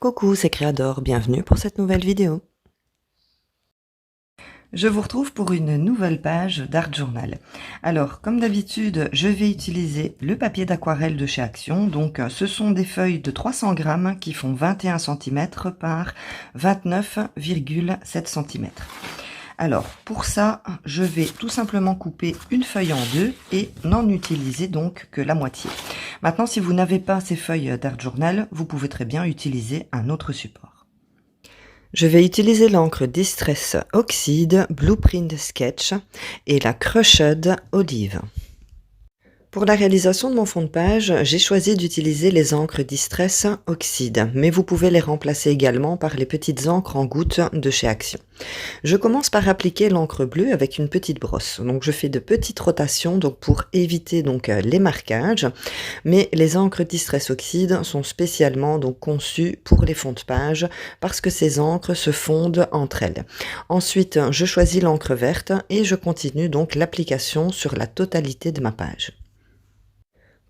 Coucou, c'est Créador, bienvenue pour cette nouvelle vidéo. Je vous retrouve pour une nouvelle page d'Art Journal. Alors, comme d'habitude, je vais utiliser le papier d'aquarelle de chez Action. Donc, ce sont des feuilles de 300 grammes qui font 21 cm par 29,7 cm. Alors, pour ça, je vais tout simplement couper une feuille en deux et n'en utiliser donc que la moitié. Maintenant, si vous n'avez pas ces feuilles d'Art Journal, vous pouvez très bien utiliser un autre support. Je vais utiliser l'encre Distress Oxide Blueprint Sketch et la Crushed Olive. Pour la réalisation de mon fond de page, j'ai choisi d'utiliser les encres Distress Oxide, mais vous pouvez les remplacer également par les petites encres en gouttes de chez Action. Je commence par appliquer l'encre bleue avec une petite brosse. Donc je fais de petites rotations donc pour éviter donc les marquages, mais les encres Distress Oxide sont spécialement donc conçues pour les fonds de page parce que ces encres se fondent entre elles. Ensuite, je choisis l'encre verte et je continue donc l'application sur la totalité de ma page.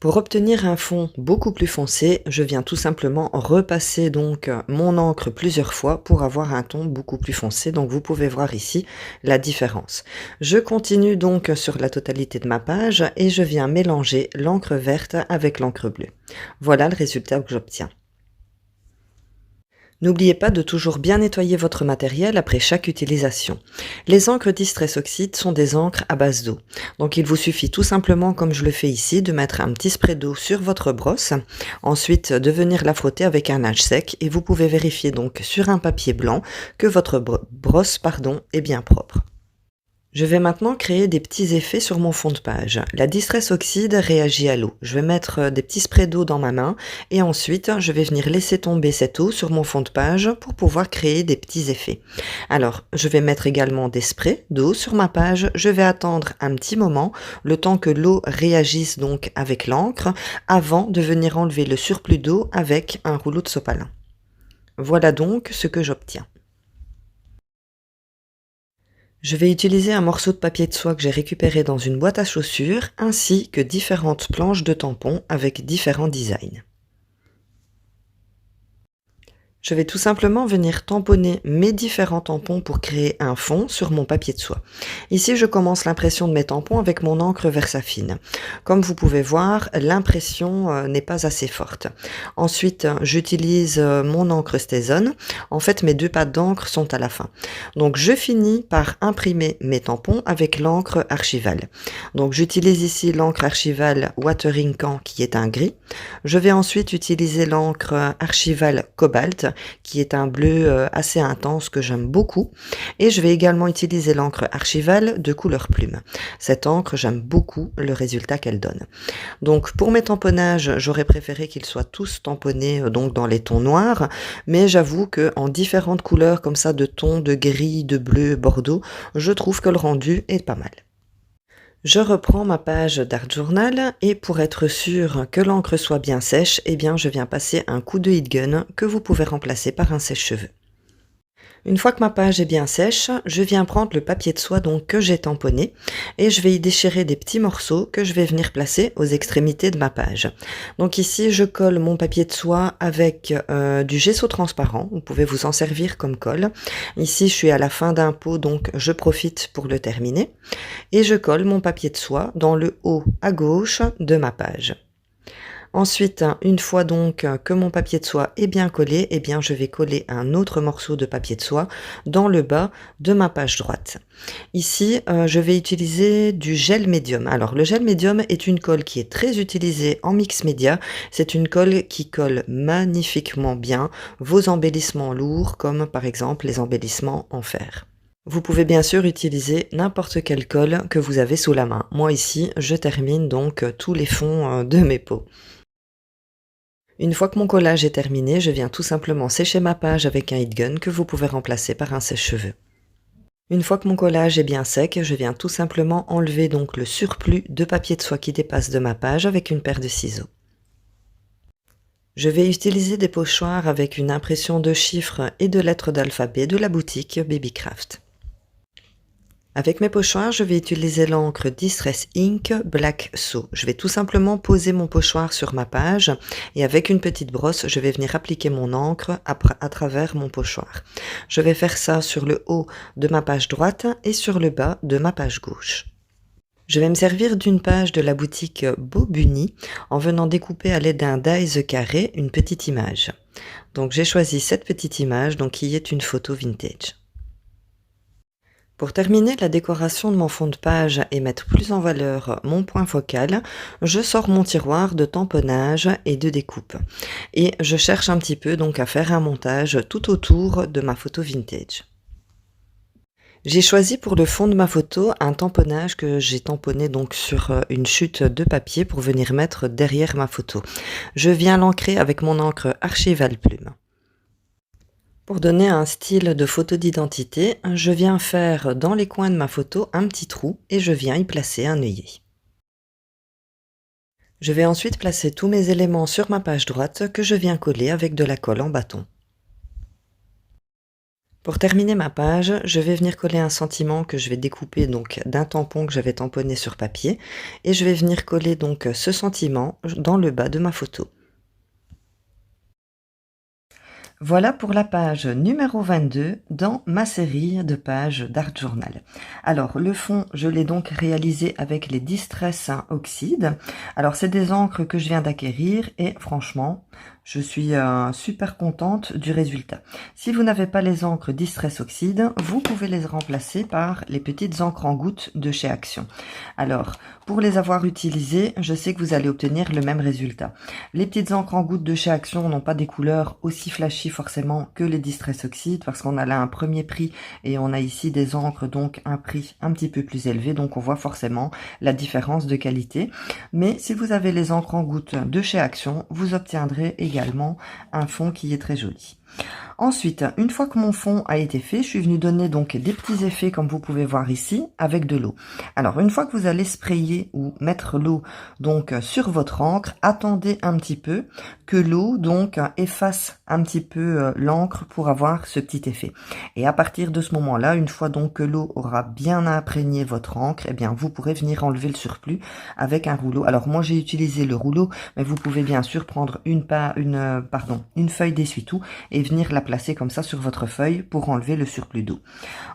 Pour obtenir un fond beaucoup plus foncé, je viens tout simplement repasser donc mon encre plusieurs fois pour avoir un ton beaucoup plus foncé. Donc vous pouvez voir ici la différence. Je continue donc sur la totalité de ma page et je viens mélanger l'encre verte avec l'encre bleue. Voilà le résultat que j'obtiens. N'oubliez pas de toujours bien nettoyer votre matériel après chaque utilisation. Les encres Distress Oxide sont des encres à base d'eau. Donc il vous suffit tout simplement, comme je le fais ici, de mettre un petit spray d'eau sur votre brosse, ensuite de venir la frotter avec un linge sec et vous pouvez vérifier donc sur un papier blanc que votre brosse est bien propre. Je vais maintenant créer des petits effets sur mon fond de page. La Distress Oxide réagit à l'eau. Je vais mettre des petits sprays d'eau dans ma main et ensuite je vais venir laisser tomber cette eau sur mon fond de page pour pouvoir créer des petits effets. Alors, je vais mettre également des sprays d'eau sur ma page. Je vais attendre un petit moment, le temps que l'eau réagisse donc avec l'encre, avant de venir enlever le surplus d'eau avec un rouleau de sopalin. Voilà donc ce que j'obtiens. Je vais utiliser un morceau de papier de soie que j'ai récupéré dans une boîte à chaussures, ainsi que différentes planches de tampons avec différents designs. Je vais tout simplement venir tamponner mes différents tampons pour créer un fond sur mon papier de soie. Ici, je commence l'impression de mes tampons avec mon encre Versafine. Comme vous pouvez voir, l'impression n'est pas assez forte. Ensuite, j'utilise mon encre StazOn. En fait, mes deux pattes d'encre sont à la fin. Donc, je finis par imprimer mes tampons avec l'encre Archival. Donc, j'utilise ici l'encre Archival Watering Can qui est un gris. Je vais ensuite utiliser l'encre Archival Cobalt qui est un bleu assez intense que j'aime beaucoup, et je vais également utiliser l'encre Archival de couleur plume. Cette encre, j'aime beaucoup le résultat qu'elle donne. Donc pour mes tamponnages, j'aurais préféré qu'ils soient tous tamponnés donc dans les tons noirs, mais j'avoue que en différentes couleurs comme ça de tons de gris, de bleu, bordeaux, je trouve que le rendu est pas mal. Je reprends ma page d'Art Journal et pour être sûr que l'encre soit bien sèche, eh bien je viens passer un coup de heat gun que vous pouvez remplacer par un sèche-cheveux. Une fois que ma page est bien sèche, je viens prendre le papier de soie donc que j'ai tamponné et je vais y déchirer des petits morceaux que je vais venir placer aux extrémités de ma page. Donc ici, je colle mon papier de soie avec du gesso transparent. Vous pouvez vous en servir comme colle. Ici, je suis à la fin d'un pot, donc je profite pour le terminer. Et je colle mon papier de soie dans le haut à gauche de ma page. Ensuite, une fois donc que mon papier de soie est bien collé, eh bien je vais coller un autre morceau de papier de soie dans le bas de ma page droite. Ici, je vais utiliser du gel médium. Alors le gel médium est une colle qui est très utilisée en mix média. C'est une colle qui colle magnifiquement bien vos embellissements lourds, comme par exemple les embellissements en fer. Vous pouvez bien sûr utiliser n'importe quelle colle que vous avez sous la main. Moi ici, je termine donc tous les fonds de mes pots. Une fois que mon collage est terminé, je viens tout simplement sécher ma page avec un heat gun que vous pouvez remplacer par un sèche-cheveux. Une fois que mon collage est bien sec, je viens tout simplement enlever donc le surplus de papier de soie qui dépasse de ma page avec une paire de ciseaux. Je vais utiliser des pochoirs avec une impression de chiffres et de lettres d'alphabet de la boutique Babycraft. Avec mes pochoirs, je vais utiliser l'encre Distress Ink Black So. Je vais tout simplement poser mon pochoir sur ma page et avec une petite brosse, je vais venir appliquer mon encre à travers mon pochoir. Je vais faire ça sur le haut de ma page droite et sur le bas de ma page gauche. Je vais me servir d'une page de la boutique Bobuni en venant découper à l'aide d'un dies carré une petite image. Donc j'ai choisi cette petite image donc qui est une photo vintage. Pour terminer la décoration de mon fond de page et mettre plus en valeur mon point focal, je sors mon tiroir de tamponnage et de découpe. Et je cherche un petit peu donc à faire un montage tout autour de ma photo vintage. J'ai choisi pour le fond de ma photo un tamponnage que j'ai tamponné donc sur une chute de papier pour venir mettre derrière ma photo. Je viens l'ancrer avec mon encre Archival Plume. Pour donner un style de photo d'identité, je viens faire dans les coins de ma photo un petit trou et je viens y placer un œillet. Je vais ensuite placer tous mes éléments sur ma page droite que je viens coller avec de la colle en bâton. Pour terminer ma page, je vais venir coller un sentiment que je vais découper donc d'un tampon que j'avais tamponné sur papier et je vais venir coller donc ce sentiment dans le bas de ma photo. Voilà pour la page numéro 22 dans ma série de pages d'Art Journal. Alors le fond, je l'ai donc réalisé avec les Distress Oxide. Alors c'est des encres que je viens d'acquérir et franchement, je suis super contente du résultat. Si vous n'avez pas les encres Distress Oxide, vous pouvez les remplacer par les petites encres en gouttes de chez Action. Alors, pour les avoir utilisées, je sais que vous allez obtenir le même résultat. Les petites encres en gouttes de chez Action n'ont pas des couleurs aussi flashy forcément que les Distress Oxide parce qu'on a là un premier prix et on a ici des encres donc un prix un petit peu plus élevé, donc on voit forcément la différence de qualité. Mais si vous avez les encres en gouttes de chez Action, vous obtiendrez également un fond qui est très joli. Ensuite, une fois que mon fond a été fait, je suis venue donner donc des petits effets comme vous pouvez voir ici avec de l'eau. Alors une fois que vous allez sprayer ou mettre l'eau donc sur votre encre, attendez un petit peu que l'eau donc efface un petit peu l'encre pour avoir ce petit effet. Et à partir de ce moment-là, une fois donc que l'eau aura bien imprégné votre encre, eh bien vous pourrez venir enlever le surplus avec un rouleau. Alors moi j'ai utilisé le rouleau, mais vous pouvez bien sûr prendre une feuille d'essuie-tout et venir la placer comme ça sur votre feuille pour enlever le surplus d'eau.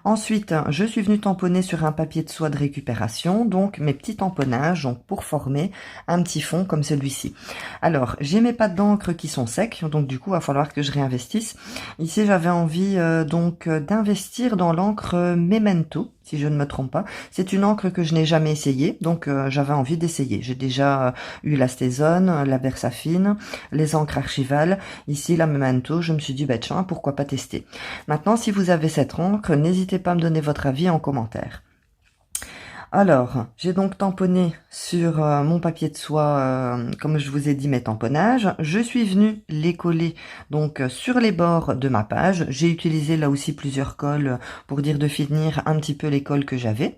Ensuite, je suis venue tamponner sur un papier de soie de récupération, donc mes petits tamponnages donc pour former un petit fond comme celui-ci. Alors, j'ai mes pattes d'encre qui sont secs, donc du coup, il va falloir que je réinvestisse. Ici, j'avais envie d'investir dans l'encre Memento, si je ne me trompe pas. C'est une encre que je n'ai jamais essayée, donc j'avais envie d'essayer. J'ai déjà eu la Stézone, la Versafine, les encres Archival. Ici, la Memento, je me suis dit, bah tiens, pourquoi pas tester. Maintenant, si vous avez cette encre, n'hésitez pas à me donner votre avis en commentaire. Alors, j'ai donc tamponné sur mon papier de soie, comme je vous ai dit, mes tamponnages. Je suis venue les coller donc sur les bords de ma page. J'ai utilisé là aussi plusieurs colles pour dire de finir un petit peu les colles que j'avais.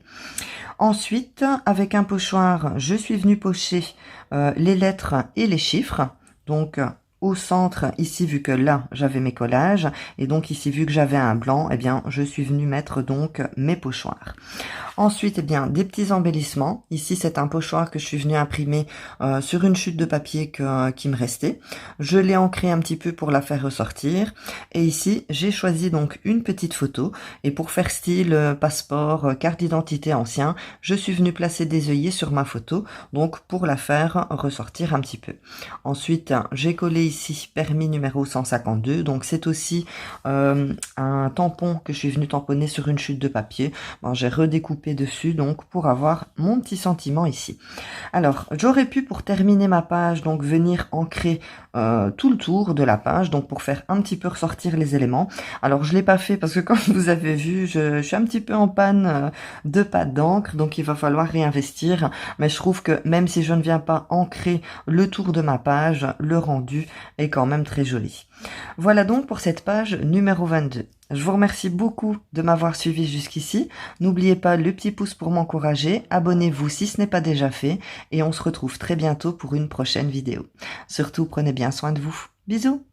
Ensuite, avec un pochoir, je suis venue pocher les lettres et les chiffres. Donc, au centre, ici, vu que là, j'avais mes collages, et donc ici, vu que j'avais un blanc, eh bien, je suis venue mettre donc mes pochoirs. Ensuite, eh bien, des petits embellissements. Ici, c'est un pochoir que je suis venue imprimer sur une chute de papier qui me restait. Je l'ai ancré un petit peu pour la faire ressortir. Et ici, j'ai choisi donc une petite photo. Et pour faire style passeport, carte d'identité ancien, je suis venue placer des œillets sur ma photo, donc pour la faire ressortir un petit peu. Ensuite, j'ai collé ici permis numéro 152. Donc, c'est aussi un tampon que je suis venue tamponner sur une chute de papier. Bon, j'ai redécoupé dessus donc pour avoir mon petit sentiment ici. Alors j'aurais pu pour terminer ma page donc venir ancrer tout le tour de la page donc pour faire un petit peu ressortir les éléments. Alors je l'ai pas fait parce que comme vous avez vu je suis un petit peu en panne de pâte d'encre donc il va falloir réinvestir, mais je trouve que même si je ne viens pas ancrer le tour de ma page, le rendu est quand même très joli. Voilà donc pour cette page numéro 22. Je vous remercie beaucoup de m'avoir suivi jusqu'ici. N'oubliez pas le petit pouce pour m'encourager. Abonnez-vous si ce n'est pas déjà fait. Et on se retrouve très bientôt pour une prochaine vidéo. Surtout, prenez bien soin de vous. Bisous!